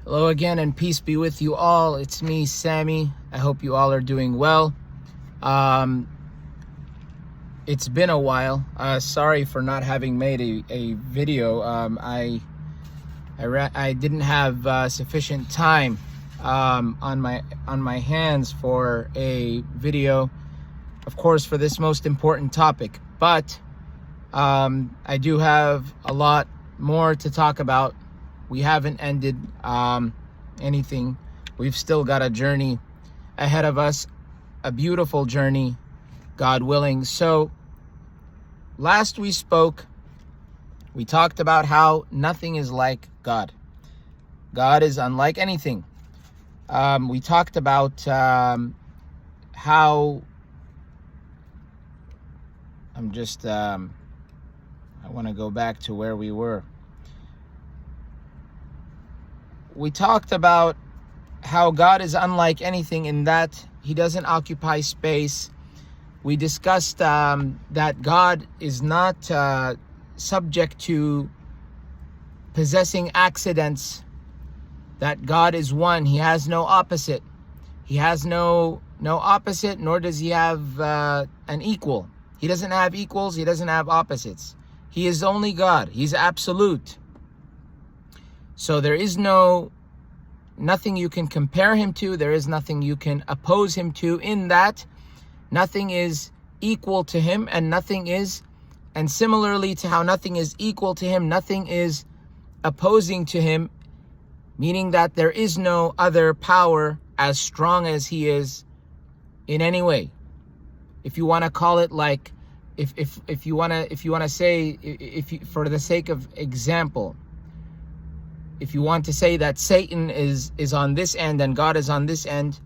Hello again, and peace be with you all. It's me, Sammy. I hope you all are doing well. It's been a while. Sorry for not having made a video. I didn't have sufficient time on my hands for a video, of course, for this most important topic. But I do have a lot more to talk about. We haven't ended anything. We've still got a journey ahead of us, a beautiful journey, God willing. So last we spoke, we talked about how nothing is like God. God is unlike anything. We talked about how I want to go back to where we were. We talked about how God is unlike anything in that he doesn't occupy space. We discussed that God is not subject to possessing accidents, that God is one. He has no opposite. He has no opposite, nor does he have an equal. He doesn't have equals. He doesn't have opposites. He is only God. He's absolute. So there is nothing you can compare him to. There is nothing you can oppose him to, in that nothing is equal to him and nothing is, and similarly to how nothing is equal to him, nothing is opposing to him, meaning that there is no other power as strong as he is in any way. If you want to call it like, if you want to say, for the sake of example, if you want to say that Satan is on this end and God is on this end,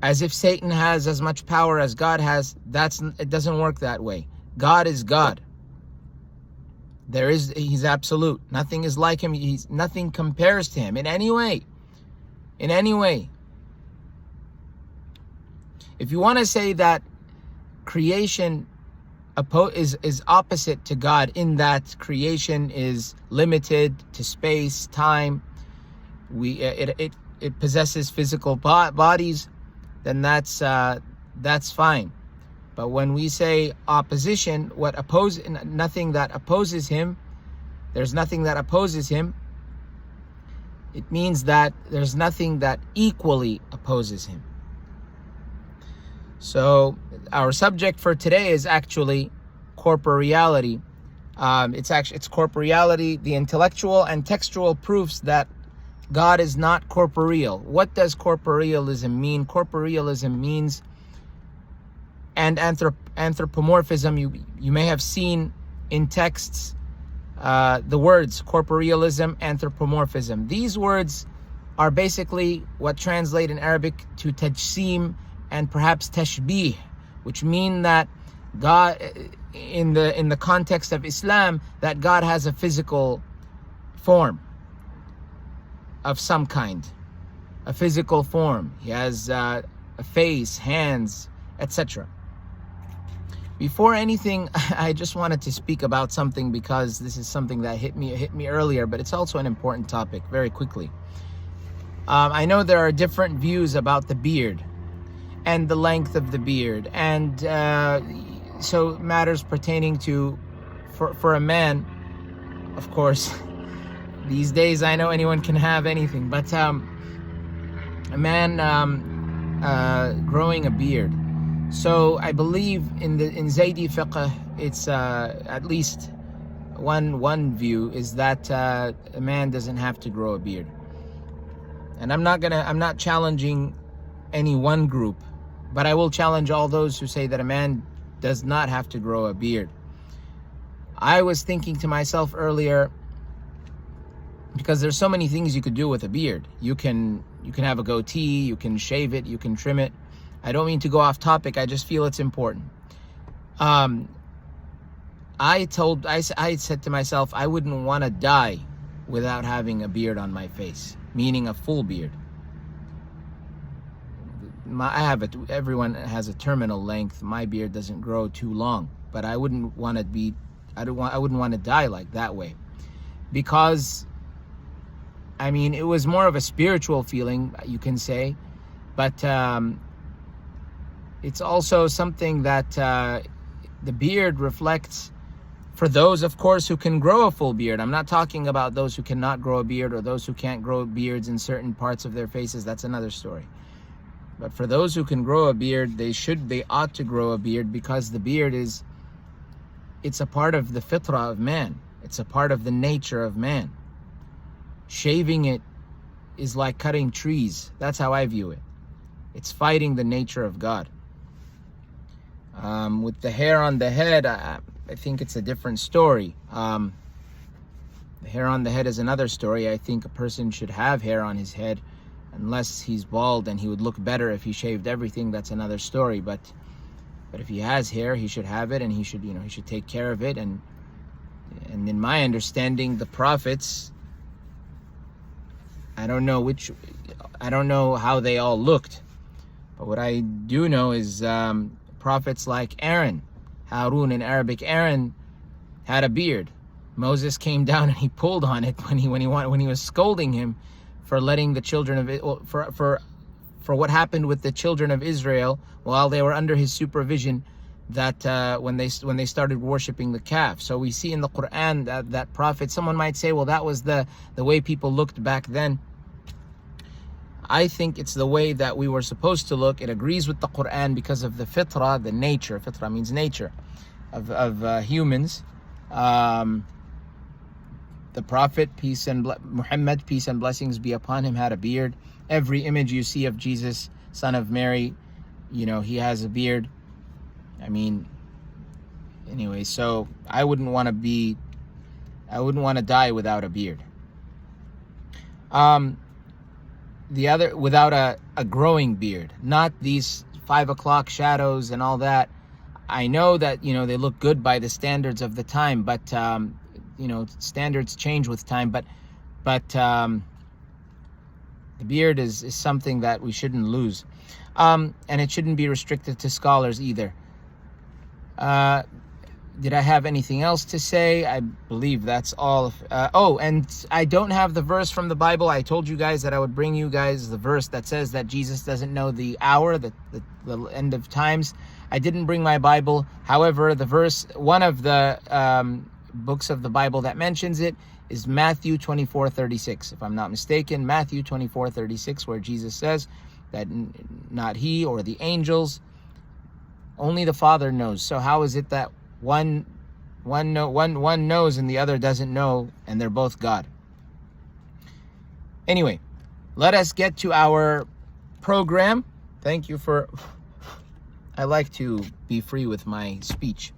as if Satan has as much power as God has, it doesn't work that way. God is God. He's absolute. Nothing is like him. Nothing compares to him in any way. In any way. If you want to say that creation is opposite to God, in that creation is limited to space, time, it possesses physical bodies, then that's fine. But when we say opposition, nothing that opposes him, there's nothing that opposes him, it means that there's nothing that equally opposes him. So our subject for today is actually corporeality. It's corporeality, the intellectual and textual proofs that God is not corporeal. What does corporealism mean? Corporealism means, and anthropomorphism, you may have seen in texts the words corporealism, anthropomorphism. These words are basically what translate in Arabic to tajsim and perhaps tashbih, which mean that God, in the context of Islam, that God has a physical form of some kind, a physical form. He has a face, hands, etc. Before anything, I just wanted to speak about something, because this is something that hit me earlier, but it's also an important topic. Very quickly, I know there are different views about the beard and the length of the beard, and so matters pertaining to, for a man, of course, these days I know anyone can have anything, but a man growing a beard. So I believe in Zaydi fiqh, it's at least one view is that a man doesn't have to grow a beard. And I'm not challenging any one group, but I will challenge all those who say that a man does not have to grow a beard. I was thinking to myself earlier, because there's so many things you could do with a beard. You can have a goatee, you can shave it, you can trim it. I don't mean to go off topic, I just feel it's important. I said to myself, I wouldn't want to die without having a beard on my face, meaning a full beard. Everyone has a terminal length. My beard doesn't grow too long, but I wouldn't want to die like that way, because I mean, it was more of a spiritual feeling, you can say, but it's also something that the beard reflects for those, of course, who can grow a full beard. I'm not talking about those who cannot grow a beard or those who can't grow beards in certain parts of their faces. That's another story. But for those who can grow a beard, they ought to grow a beard, because the beard it's a part of the fitrah of man. It's a part of the nature of man. Shaving it is like cutting trees. That's how I view it. It's fighting the nature of God. With the hair on the head, I think it's a different story. The hair on the head is another story. I think a person should have hair on his head, unless he's bald, and he would look better if he shaved everything. That's another story. But if he has hair, he should have it, and he should take care of it. And in my understanding, the prophets, I don't know how they all looked, but what I do know is prophets like Aaron, Harun in Arabic, Aaron had a beard. Moses came down and he pulled on it when he was scolding him for letting the children of for what happened with the children of Israel while they were under his supervision, that when they started worshiping the calf. So we see in the Qur'an that prophet, someone might say, well, that was the way people looked back then. I think it's the way that we were supposed to look. It agrees with the Qur'an because of the fitrah, the nature. Fitrah means nature of humans. The Prophet, Muhammad, peace and blessings be upon him, had a beard. Every image you see of Jesus, son of Mary, he has a beard. I mean, anyway, so I wouldn't want to die without a beard. Without a growing beard, not these 5 o'clock shadows and all that. I know that, they look good by the standards of the time, but, standards change with time, but the beard is something that we shouldn't lose. And it shouldn't be restricted to scholars either. Did I have anything else to say? I believe that's all. And I don't have the verse from the Bible. I told you guys that I would bring you guys the verse that says that Jesus doesn't know the hour, the end of times. I didn't bring my Bible. However, the verse, one of the books of the Bible that mentions it is Matthew 24:36. If I'm not mistaken, Matthew 24:36, where Jesus says that not he or the angels, only the Father knows. So how is it that one knows and the other doesn't know, and they're both God? Anyway, let us get to our program. Thank you for... I like to be free with my speech.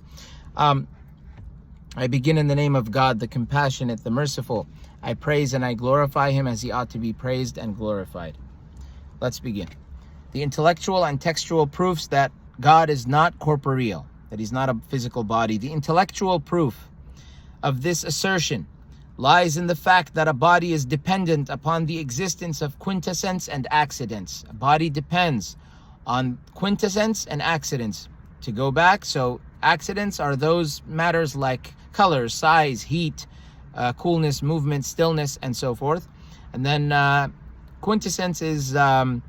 I begin in the name of God, the compassionate, the merciful. I praise and I glorify him as he ought to be praised and glorified. Let's begin. The intellectual and textual proofs that God is not corporeal, that he's not a physical body. The intellectual proof of this assertion lies in the fact that a body is dependent upon the existence of quintessence and accidents. A body depends on quintessence and accidents. To go back, so accidents are those matters like color, size, heat, coolness, movement, stillness, and so forth. And then quintessence is the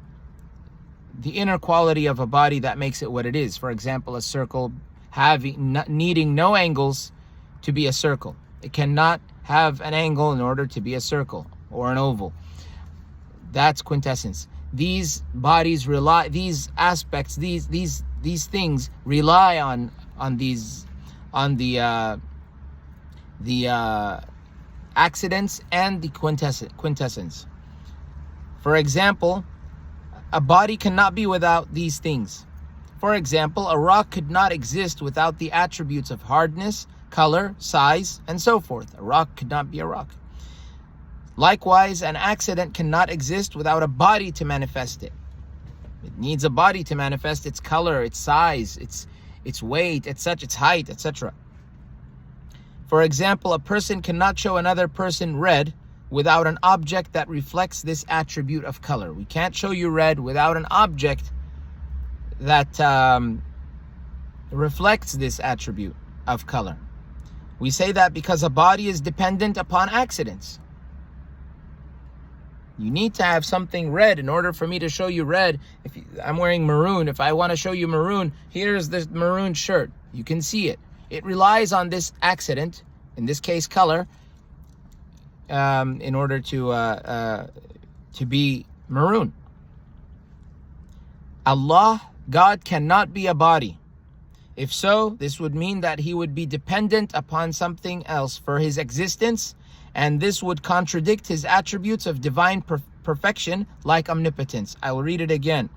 inner quality of a body that makes it what it is. For example, a circle needing no angles to be a circle. It cannot have an angle in order to be a circle or an oval. That's quintessence. These bodies rely, these aspects, these things rely on the accidents and the quintessence. For example, a body cannot be without these things. For example, a rock could not exist without the attributes of hardness, color, size, and so forth. A rock could not be a rock. Likewise, an accident cannot exist without a body to manifest it. It needs a body to manifest its color, its size, its weight, its height, etc. For example, a person cannot show another person red without an object that reflects this attribute of color. We can't show you red without an object that reflects this attribute of color. We say that because a body is dependent upon accidents. You need to have something red in order for me to show you red. I'm wearing maroon. If I want to show you maroon, here's this maroon shirt. You can see it. It relies on this accident, in this case color, in order to be maroon. Allah, God, cannot be a body. If so, this would mean that he would be dependent upon something else for his existence, and this would contradict his attributes of divine perfection, like omnipotence. I will read it again.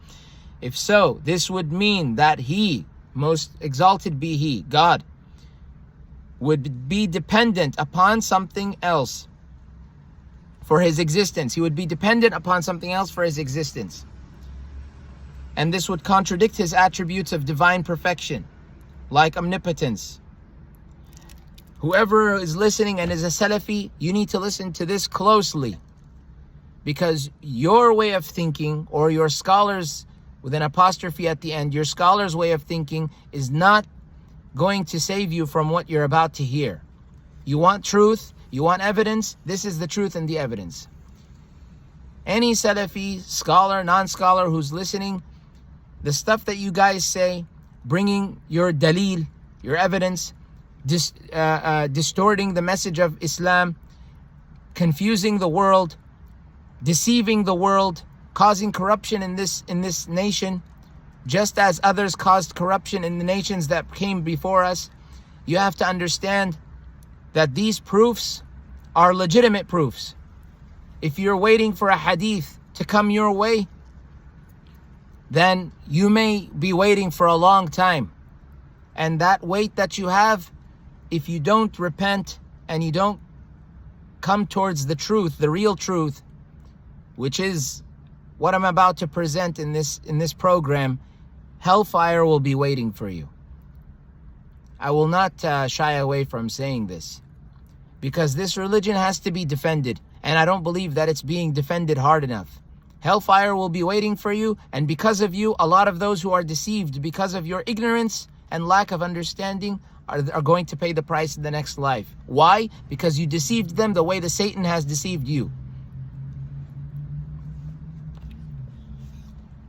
If so, this would mean that he, most exalted be he, God, would be dependent upon something else for his existence. He would be dependent upon something else for his existence. And this would contradict his attributes of divine perfection, like omnipotence. Whoever is listening and is a Salafi, you need to listen to this closely, because your way of thinking, or your scholars with an apostrophe at the end, your scholar's way of thinking is not going to save you from what you're about to hear. You want truth, you want evidence, this is the truth and the evidence. Any Salafi, scholar, non-scholar who's listening, the stuff that you guys say, bringing your dalil, your evidence, distorting the message of Islam, confusing the world, deceiving the world, causing corruption in this nation, just as others caused corruption in the nations that came before us. You have to understand that these proofs are legitimate proofs. If you're waiting for a hadith to come your way, then you may be waiting for a long time. And that wait that you have, if you don't repent and you don't come towards the truth, the real truth, which is what I'm about to present in this program, hellfire will be waiting for you. I will not shy away from saying this, because this religion has to be defended, and I don't believe that it's being defended hard enough. Hellfire will be waiting for you, and because of you, a lot of those who are deceived because of your ignorance and lack of understanding are going to pay the price in the next life. Why? Because you deceived them the way the Satan has deceived you.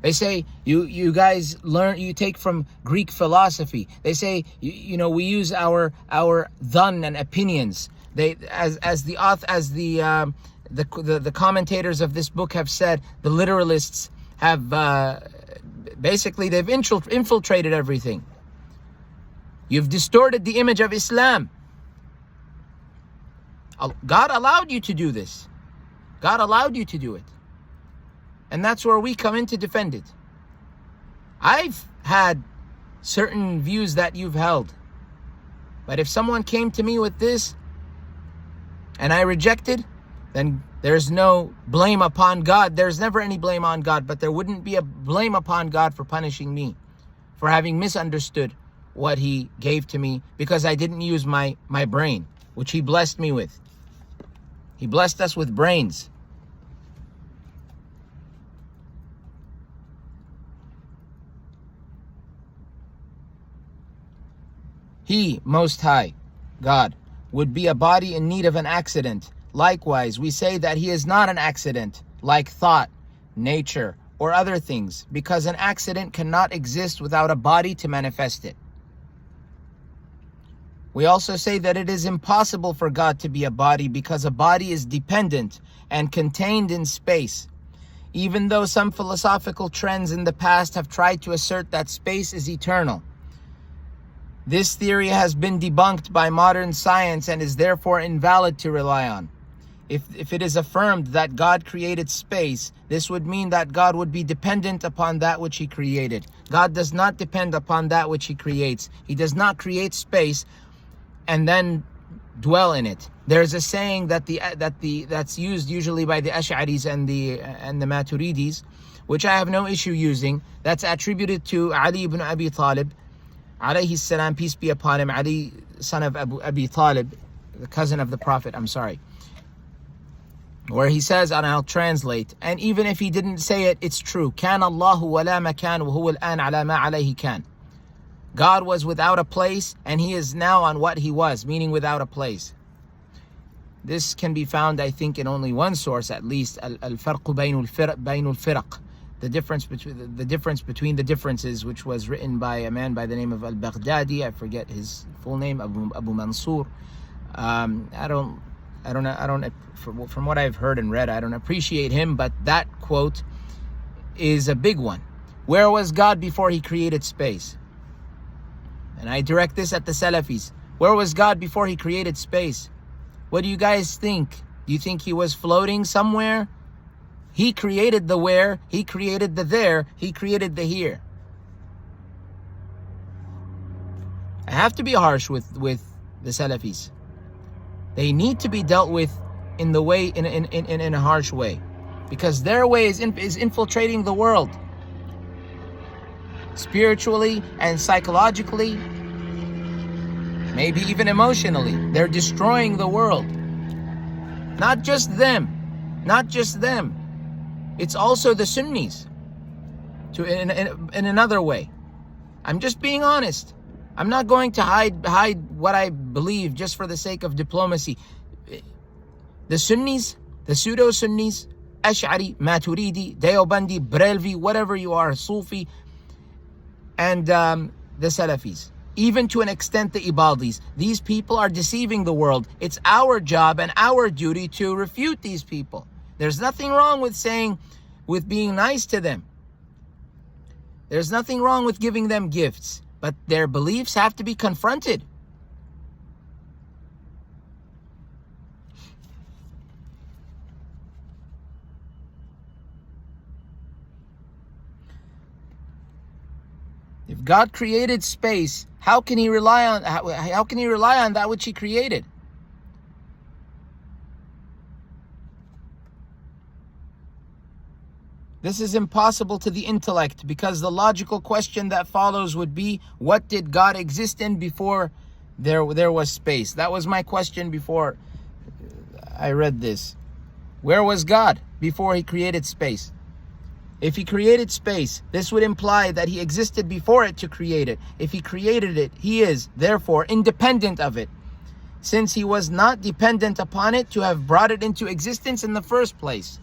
They say you guys learn, you take from Greek philosophy. They say you know, we use our dhan and opinions. They as the commentators of this book have said, the literalists have basically they've infiltrated everything. You've distorted the image of Islam. God allowed you to do this. God allowed you to do it. And that's where we come in to defend it. I've had certain views that you've held. But if someone came to me with this and I rejected, then there's no blame upon God. There's never any blame on God, but there wouldn't be a blame upon God for punishing me for having misunderstood what he gave to me, because I didn't use my brain, which he blessed me with. He blessed us with brains. He, Most High, God, would be a body in need of an accident. Likewise, we say that he is not an accident, like thought, nature, or other things, because an accident cannot exist without a body to manifest it. We also say that it is impossible for God to be a body, because a body is dependent and contained in space. Even though some philosophical trends in the past have tried to assert that space is eternal, this theory has been debunked by modern science and is therefore invalid to rely on. If it is affirmed that God created space, this would mean that God would be dependent upon that which he created. God does not depend upon that which he creates. He does not create space and then dwell in it. There's a saying that's used usually by the Ash'aris and the Maturidis, which I have no issue using. That's attributed to Ali ibn Abi Talib, alayhi salam, peace be upon him. Ali, son of Abi Talib, the cousin of the Prophet, where he says, and I'll translate, and even if he didn't say it, it's true. Kan Allahu wa la makan wa huwa al-an ala ma alayhi kan. God was without a place and he is now on what he was, meaning without a place. This can be found, I think, in only one source at least, Al-Farq Baynu al-Firaq, the difference between the differences, which was written by a man by the name of Al-Baghdadi. I forget his full name, Abu Mansur. From what I've heard and read, I don't appreciate him, but that quote is a big one. Where was God before he created space? And I direct this at the Salafis. Where was God before he created space? What do you guys think? Do you think he was floating somewhere? He created the where, he created the there, he created the here. I have to be harsh with the Salafis. They need to be dealt with in a harsh way, because their way is infiltrating the world, spiritually and psychologically, maybe even emotionally. They're destroying the world. Not just them. It's also the Sunnis, in another way. I'm just being honest. I'm not going to hide what I believe just for the sake of diplomacy. The Sunnis, the pseudo-Sunnis, Ash'ari, Maturidi, Deobandi, Brelvi, whatever you are, Sufi, and the Salafis. Even to an extent the Ibadis. These people are deceiving the world. It's our job and our duty to refute these people. There's nothing wrong with being nice to them. There's nothing wrong with giving them gifts, but their beliefs have to be confronted. If God created space, how can he rely on that which he created? This is impossible to the intellect, because the logical question that follows would be, what did God exist in before there was space? That was my question before I read this. Where was God before he created space? If he created space, this would imply that he existed before it to create it. If he created it, he is, therefore, independent of it, since he was not dependent upon it to have brought it into existence in the first place.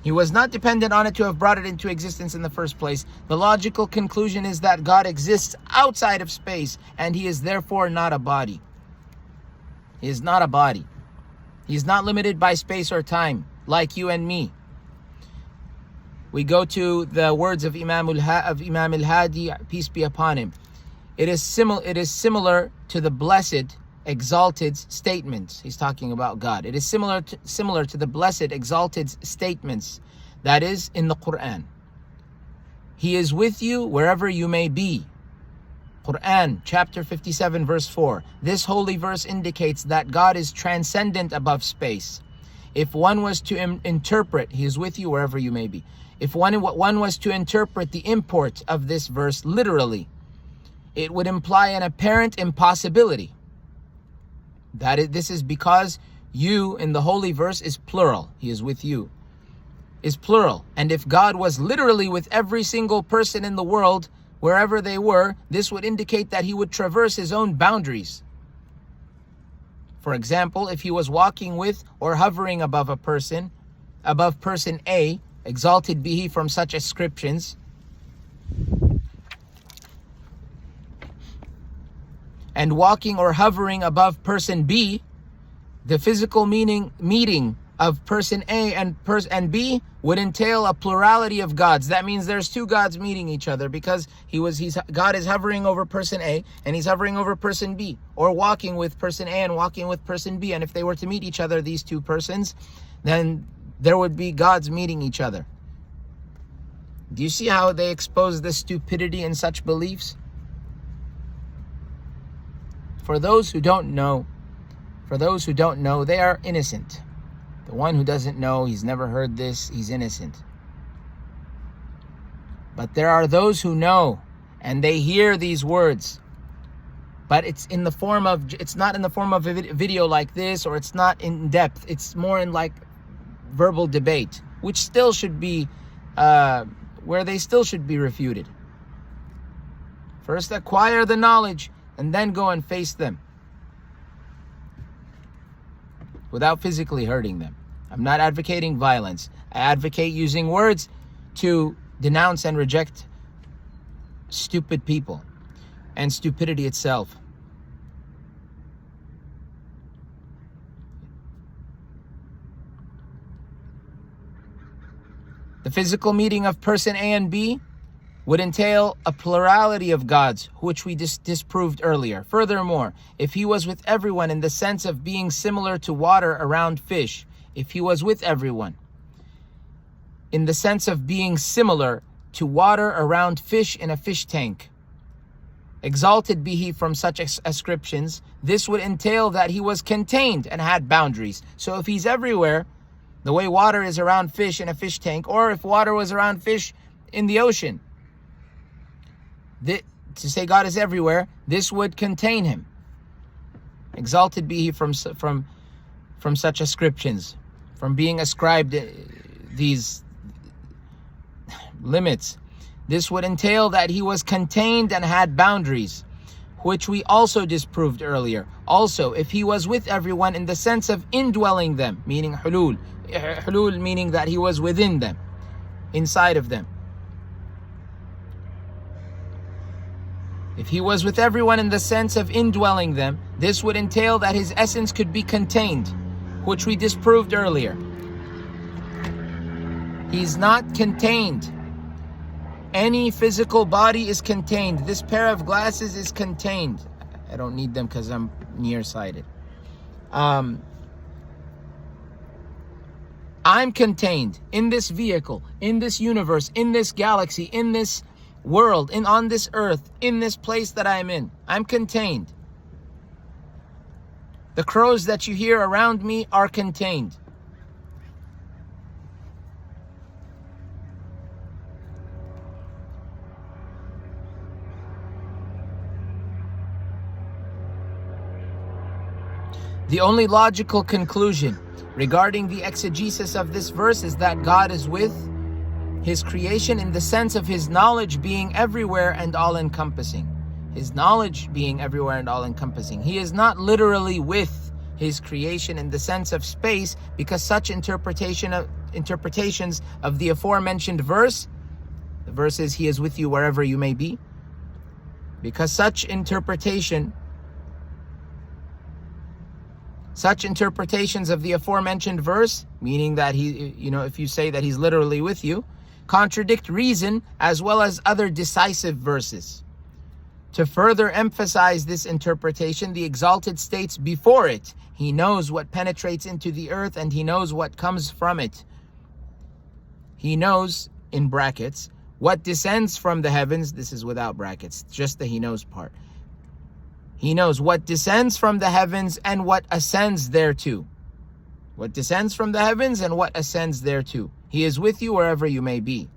He was not dependent on it to have brought it into existence in the first place. The logical conclusion is that God exists outside of space, and he is therefore not a body. He is not a body. He is not limited by space or time, like you and me. We go to the words of Imam Al-Hadi, peace be upon him. It is similar to the Blessed Exalted's statements. He's talking about God. It is similar to the Blessed Exalted's statements, that is, in the Qur'an. He is with you wherever you may be. Qur'an, chapter 57, verse 4. This holy verse indicates that God is transcendent above space. If one was to interpret, he is with you wherever you may be. If one was to interpret the import of this verse literally, it would imply an apparent impossibility. This is because you in the holy verse is plural. He is with you. Is plural. And if God was literally with every single person in the world, wherever they were, this would indicate that he would traverse his own boundaries. For example, if he was walking with or hovering above person A, exalted be he from such ascriptions, and walking or hovering above person B, the physical meeting of person A and B would entail a plurality of gods. That means there's two gods meeting each other, because God is hovering over person A and he's hovering over person B, or walking with person A and walking with person B. And if they were to meet each other, these two persons, then there would be gods meeting each other. Do you see how they expose the stupidity in such beliefs? For those who don't know, they are innocent. The one who doesn't know, he's never heard this, he's innocent. But there are those who know, and they hear these words, but it's not in the form of a video like this, or it's not in depth. It's more in like verbal debate, which still should be, where they still should be refuted. First acquire the knowledge, and then go and face them. without physically hurting them. I'm not advocating violence. I advocate using words to denounce and reject stupid people and stupidity itself. The physical meeting of person A and B would entail a plurality of gods, which we disproved earlier. Furthermore, if he was with everyone in the sense of being similar to water around fish, if he was with everyone in the sense of being similar to water around fish in a fish tank, exalted be he from such ascriptions, this would entail that he was contained and had boundaries. So if he's everywhere, the way water is around fish in a fish tank, or if water was around fish in the ocean, to say God is everywhere, this would contain him. Exalted be he from such ascriptions, from being ascribed these limits. This would entail that he was contained and had boundaries, which we also disproved earlier. Also, if he was with everyone in the sense of indwelling them, meaning hulul. Hulul meaning that he was within them, inside of them. If he was with everyone in the sense of indwelling them, this would entail that his essence could be contained, which we disproved earlier. He's not contained. Any physical body is contained. This pair of glasses is contained. I don't need them because I'm nearsighted. I'm contained in this vehicle, in this universe, in this galaxy, in this world, on this earth, in this place that I'm in. I'm contained. The crows that you hear around me are contained. The only logical conclusion regarding the exegesis of this verse is that God is with his creation in the sense of his knowledge being everywhere and all-encompassing. His knowledge being everywhere and all-encompassing. He is not literally with his creation in the sense of space, because such interpretations of the aforementioned verse, the verse is, he is with you wherever you may be, because such interpretations of the aforementioned verse, meaning that he, if you say that he's literally with you, contradict reason as well as other decisive verses. To further emphasize this interpretation, the Exalted states before it, he knows what penetrates into the earth and he knows what comes from it. He knows, in brackets, what descends from the heavens. This is without brackets, just the he knows part. He knows what descends from the heavens and what ascends thereto. What descends from the heavens and what ascends thereto. He is with you wherever you may be.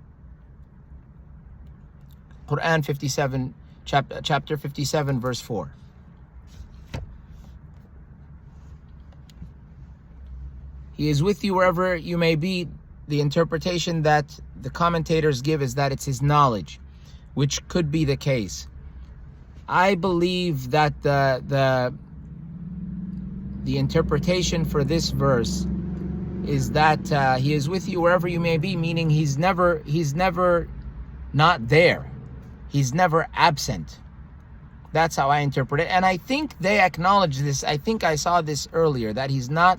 Qur'an 57, chapter 57, verse 4. He is with you wherever you may be. The interpretation that the commentators give is that it's his knowledge, which could be the case. I believe that the interpretation for this verse is that he is with you wherever you may be, meaning he's never not there. He's never absent. That's how I interpret it. And I think they acknowledge this. I think I saw this earlier, that he's not,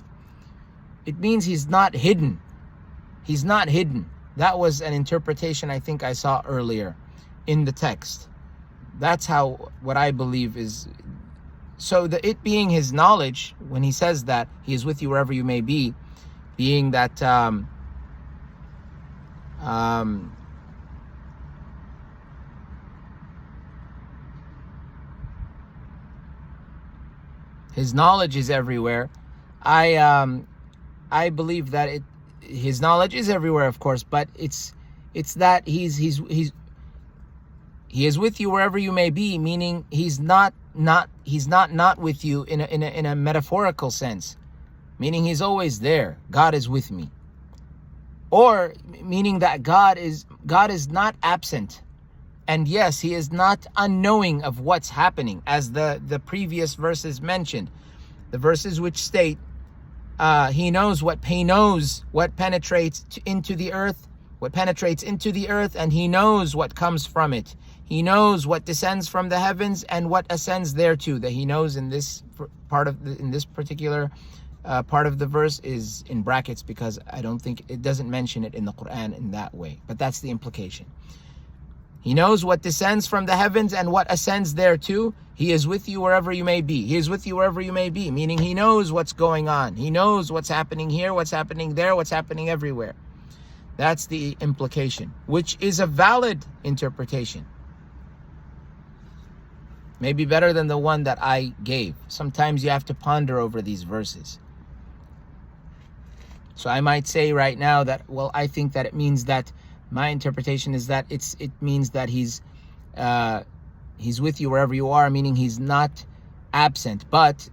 it means he's not hidden. He's not hidden. That was an interpretation I think I saw earlier in the text. That's what I believe is. So it being his knowledge, when he says that he is with you wherever you may be, being that his knowledge is everywhere. I believe that his knowledge is everywhere, of course, but it's that he is with you wherever you may be, meaning he's not with you in a metaphorical sense, meaning he's always there. God is with me. Or meaning that God is not absent. And yes, he is not unknowing of what's happening, as the previous verses mentioned. The verses which state, He knows what penetrates into the earth, and He knows what comes from it. He knows what descends from the heavens and what ascends thereto. That He knows in this particular part of the verse is in brackets because I don't think it doesn't mention it in the Qur'an in that way, but that's the implication. He knows what descends from the heavens and what ascends thereto. He is with you wherever you may be. He is with you wherever you may be, meaning He knows what's going on. He knows what's happening here, what's happening there, what's happening everywhere. That's the implication, which is a valid interpretation. Maybe better than the one that I gave. Sometimes you have to ponder over these verses. So I might say right now that, well, I think that it means that my interpretation is that it means that He's with you wherever you are, meaning He's not absent. But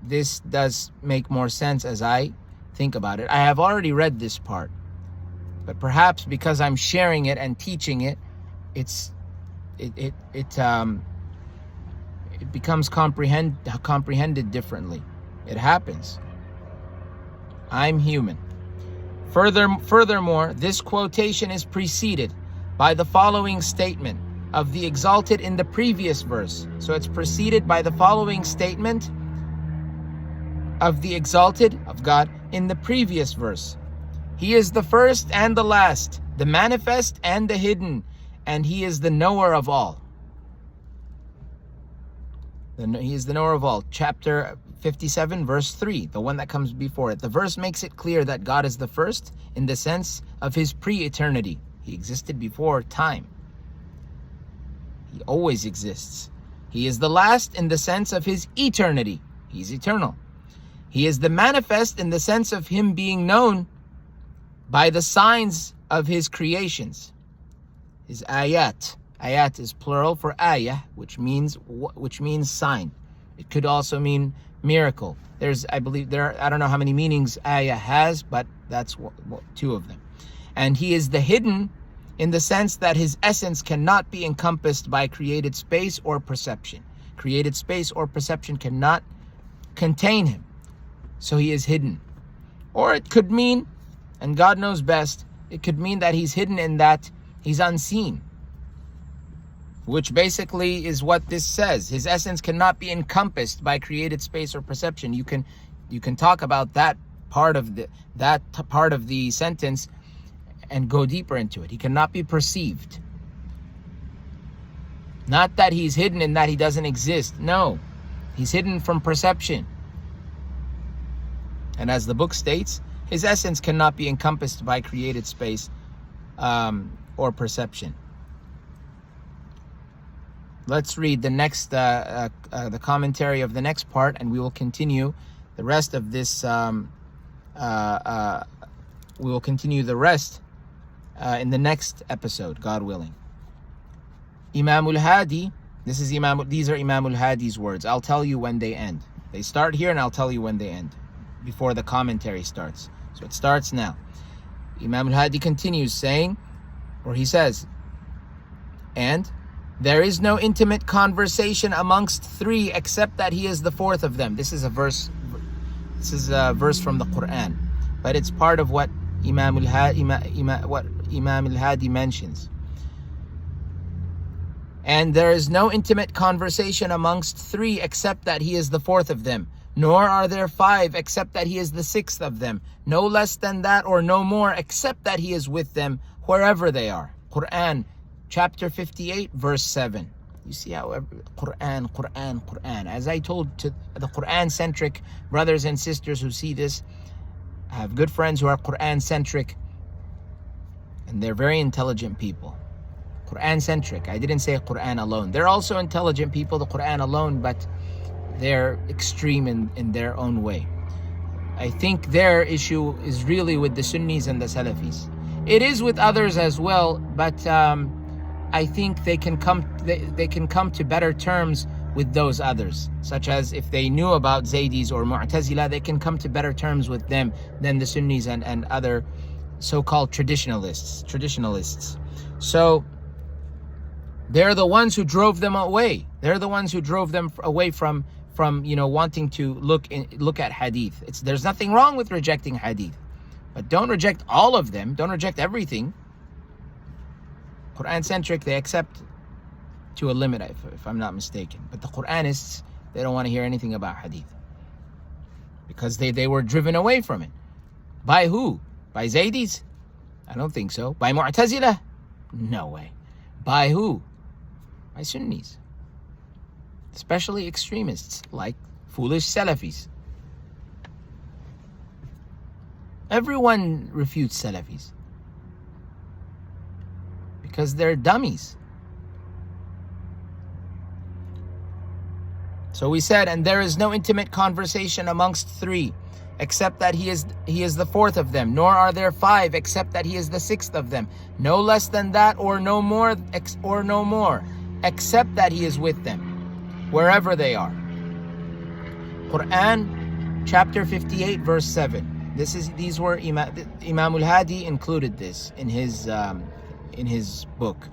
this does make more sense as I think about it. I have already read this part, but perhaps because I'm sharing it and teaching it, it becomes comprehended differently. It happens. I'm human. Furthermore, this quotation is preceded by the following statement of the exalted in the previous verse. So it's preceded by the following statement of the exalted of God in the previous verse. He is the first and the last, the manifest and the hidden, and He is the knower of all. He is the knower of all. Chapter 57, verse 3, the one that comes before it. The verse makes it clear that God is the first in the sense of His pre-eternity. He existed before time. He always exists. He is the last in the sense of His eternity. He's eternal. He is the manifest in the sense of Him being known by the signs of His creations. His ayat. Ayat is plural for ayah, which means sign. It could also mean miracle. I don't know how many meanings ayah has, but that's two of them. And He is the hidden in the sense that His essence cannot be encompassed by created space or perception. Created space or perception cannot contain Him. So He is hidden. Or it could mean, and God knows best, it could mean that He's hidden in that He's unseen, which basically is what this says. His essence cannot be encompassed by created space or perception. You can talk about that part of the sentence and go deeper into it. He cannot be perceived. Not that He's hidden in that He doesn't exist. No, He's hidden from perception. And as the book states, His essence cannot be encompassed by created space or perception. Let's read the next, the commentary of the next part, and we will continue the rest of this. We will continue the rest in the next episode, God willing. Imam al-Hadi, these are Imam al-Hadi's words. I'll tell you when they end. They start here, and I'll tell you when they end, before the commentary starts. So it starts now. Imam al-Hadi continues saying, or he says, and there is no intimate conversation amongst three except that He is the fourth of them. This is a verse from the Qur'an, but it's part of what Imam al-Hadi mentions. And there is no intimate conversation amongst three except that He is the fourth of them. Nor are there five except that He is the sixth of them. No less than that or no more except that He is with them wherever they are. Qur'an chapter 58, verse 7. You see how Qur'an. As I told to the Qur'an-centric brothers and sisters who see this, I have good friends who are Qur'an-centric, and they're very intelligent people. Qur'an-centric. I didn't say Qur'an alone. They're also intelligent people, the Qur'an alone, but they're extreme in their own way. I think their issue is really with the Sunnis and the Salafis. It is with others as well, but I think they can come to better terms with those others, such as if they knew about Zaydis or Mu'tazila, they can come to better terms with them than the Sunnis and other so-called traditionalists. So they're the ones who drove them away. They're the ones who drove them away from from wanting to look at hadith. There's nothing wrong with rejecting hadith, but don't reject all of them. Don't reject everything. Quran-centric, they accept to a limit, if I'm not mistaken. But the Quranists, they don't want to hear anything about hadith, because they were driven away from it. By who? By Zaydis? I don't think so. By Mu'tazila? No way. By who? By Sunnis. Especially extremists like foolish Salafis. Everyone refutes Salafis because they're dummies. So we said, and there is no intimate conversation amongst three, except that he is the fourth of them, nor are there five, except that he is the sixth of them, no less than that, or no more, except that he is with them, wherever they are. Qur'an, chapter 58, verse 7. These were Imam AL-HＡDI included this in his book.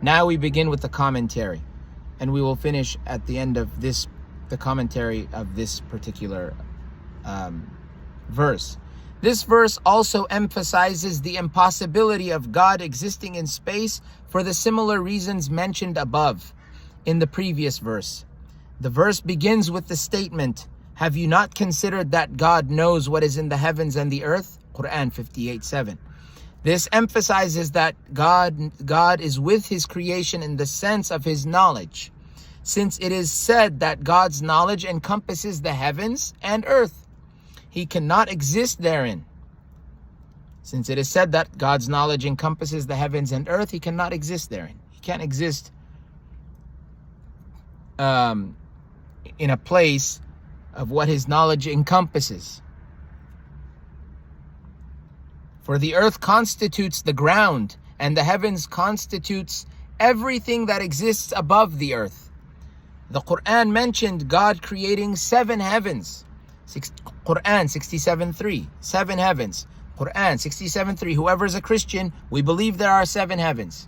Now we begin with the commentary, and we will finish at the end of the commentary of this particular verse. This verse also emphasizes the impossibility of God existing in space for the similar reasons mentioned above in the previous verse. The verse begins with the statement, "Have you not considered that God knows what is in the heavens and the earth?" Qur'an 58:7. This emphasizes that God is with his creation in the sense of his knowledge, since it is said that God's knowledge encompasses the heavens and earth. He cannot exist therein. Since it is said that God's knowledge encompasses the heavens and earth, he cannot exist therein. He can't exist in a place of what his knowledge encompasses. For the earth constitutes the ground, and the heavens constitutes everything that exists above the earth. The Qur'an mentioned God creating 7 heavens. Qur'an 67:3, 7 heavens. Qur'an 67:3. Whoever is a Christian, we believe there are 7 heavens.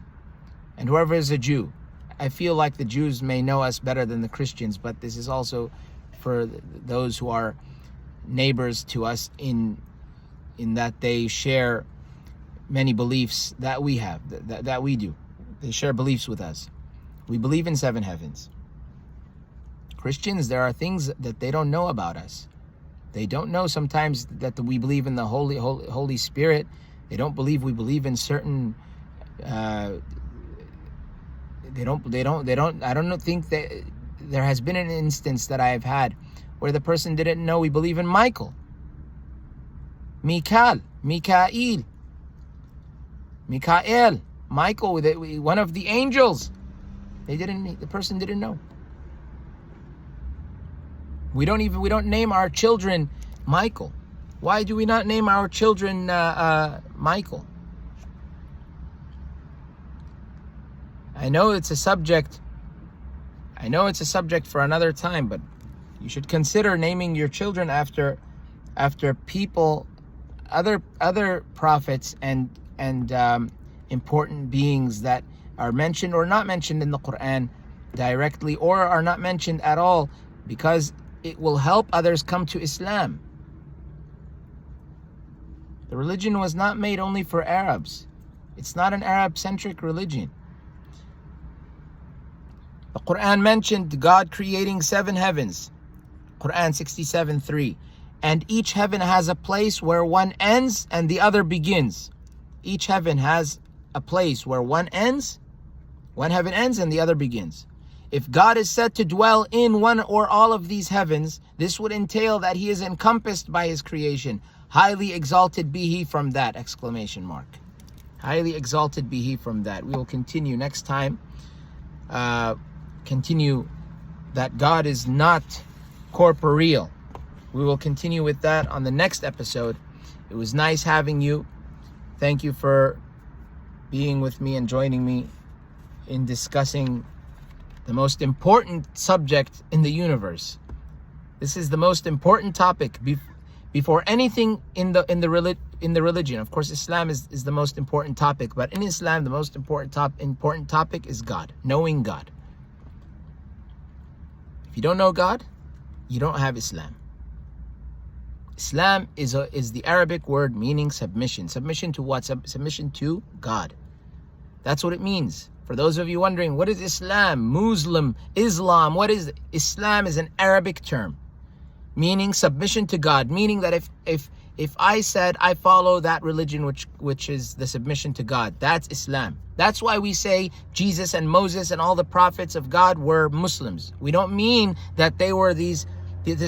And whoever is a Jew, I feel like the Jews may know us better than the Christians, but this is also for those who are neighbors to us in that they share many beliefs that we have, that we do. They share beliefs with us. We believe in 7 heavens. Christians, there are things that they don't know about us. They don't know sometimes that we believe in the Holy Spirit. They don't believe we believe in certain. I don't think that there has been an instance that I have had where the person didn't know we believe in Michael, Mikael, Michael, one of the angels. The person didn't know. We don't name our children Michael. Why do we not name our children Michael? I know it's a subject for another time, but you should consider naming your children after people, other prophets and important beings that are mentioned or not mentioned in the Qur'an directly, or are not mentioned at all, because it will help others come to Islam. The religion was not made only for Arabs. It's not an Arab-centric religion. The Qur'an mentioned God creating 7 heavens. Qur'an 67:3. And each heaven has a place where one ends and the other begins. Each heaven has a place where one heaven ends and the other begins. If God is said to dwell in one or all of these heavens, this would entail that he is encompassed by his creation. Highly exalted be he from that! Exclamation mark. Highly exalted be he from that. We will continue next time. Continue that God is not corporeal. We will continue with that on the next episode. It was nice having you. Thank you for being with me and joining me in discussing the most important subject in the universe. This is the most important topic before anything in the religion. Of course, Islam is the most important topic, but in Islam, the most important topic is God, knowing God. If you don't know God, you don't have Islam. Islam is the Arabic word meaning submission. Submission to what? Submission to God. That's what it means. For those of you wondering, what is Islam? Muslim, Islam, what is it? Islam is an Arabic term meaning submission to God, meaning that if I said I follow that religion which is the submission to God, that's Islam. That's why we say Jesus and Moses and all the prophets of God were Muslims. We don't mean that they were this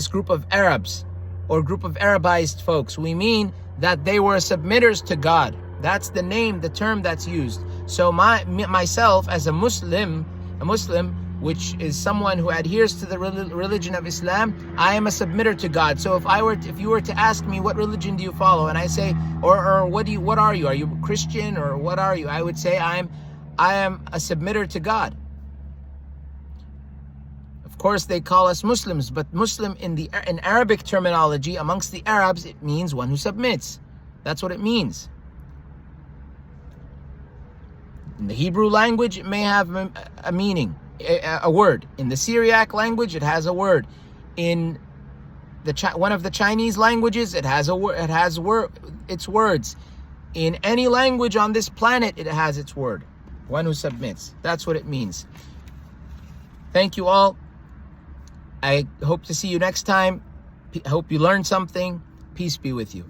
group of Arabs or group of Arabized folks. We mean that they were submitters to God. That's the name, the term that's used. So myself as a Muslim, which is someone who adheres to the religion of Islam, I am a submitter to God. So if you were to ask me, what religion do you follow? And I say, or what are you? Are you Christian or what are you? I would say I am a submitter to God. Of course, they call us Muslims, but Muslim in Arabic terminology amongst the Arabs, it means one who submits. That's what it means. In the Hebrew language, it may have a meaning, a word. In the Syriac language, it has a word. In one of the Chinese languages, it has its words. In any language on this planet, it has its word. One who submits. That's what it means. Thank you all. I hope to see you next time. I hope you learned something. Peace be with you.